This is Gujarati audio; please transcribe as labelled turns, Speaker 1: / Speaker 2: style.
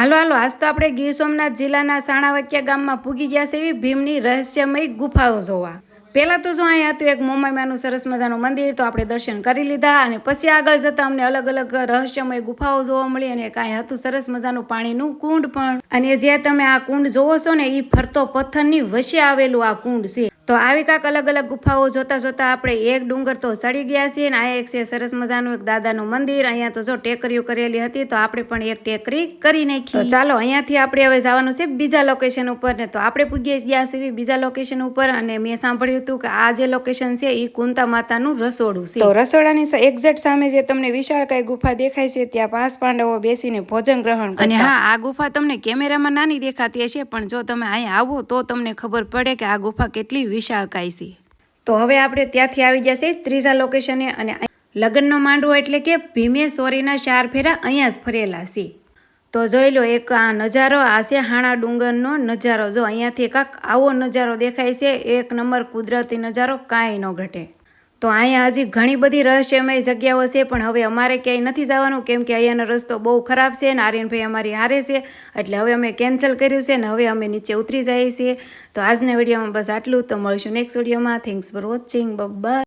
Speaker 1: હાલો હાલો, આજ તો આપણે ગીર સોમનાથ જિલ્લાના સાણાવકિયા ગામમાં પૂગી ગયા છે એવી ભીમની રહસ્યમય ગુફાઓ જોવા। પહેલાં તો જો અહીંયા હતું એક મોમાઈમાનું સરસ મજાનું મંદિર, તો આપણે દર્શન કરી લીધા અને પછી આગળ જતાં અમને અલગ અલગ રહસ્યમય ગુફાઓ જોવા મળી અને કાંઈ હતું સરસ મજાનું પાણીનું કુંડ પણ। અને જે તમે આ કુંડ જોવો છો ને, એ ફરતો પથ્થરની વચ્ચે આવેલું આ કુંડ છે। તો આવી કાંક અલગ અલગ ગુફાઓ જોતા જોતા આપણે એક ડુંગર તો ચડી ગયા છીએ ને આ એક છે સરસ મજાનું એક દાદાનું મંદિર। અહીંયા તો જો ટેકરીઓ કરેલી હતી, તો આપણે પણ એક ટેકરી કરી નાખી। તો ચાલો અહીંયાથી આપણે હવે જવાનું છે બીજા લોકેશન ઉપર ને, તો આપણે પૂગી ગયા છીએ બીજા લોકેશન ઉપર। અને મેં સાંભળ્યું હતું કે આ જે લોકેશન છે એ કુંતા માતાનું રસોડું છે। તો રસોડાની એક્ઝેક્ટ સામે જે તમને વિશાળકાય ગુફા દેખાય છે, ત્યાં 5 પાંડવો બેસીને ભોજન ગ્રહણ કરતા। અને હા, આ ગુફા તમને કેમેરામાં નાની દેખાતી હશે, પણ જો તમે અહીંયા આવો તો તમને ખબર પડે કે આ ગુફા કેટલી વિશાળકાય છે। તો હવે આપણે ત્યાંથી આવી ગયા છે ત્રીજા લોકેશને, અને લગ્નનો માંડવો એટલે કે ભીમેશ્વરીના 4 ફેરા અહીંયા જ ફરેલા છે। તો જોઈ લો એક આ નજારો, આ છે હાણા ડુંગરનો નજારો। જો અહીંયાથી કાંક આવો નજારો દેખાય છે, એક નંબર કુદરતી નજારો, કાંઈ ન ઘટે। તો અહીંયા હજી ઘણી બધી રહસ્યમય જગ્યાઓ છે, પણ હવે અમારે ક્યાંય નથી જવાનું, કેમ કે અહીંયાનો રસ્તો બહુ ખરાબ છે ને આર્યનભાઈ અમારી હારે છે, એટલે હવે અમે કેન્સલ કર્યું છે ને હવે અમે નીચે ઉતરી જઈએ છીએ। તો આજના વિડીયોમાં બસ આટલું, તો મળીશું નેક્સ્ટ વિડીયોમાં। Thanks for watching, by.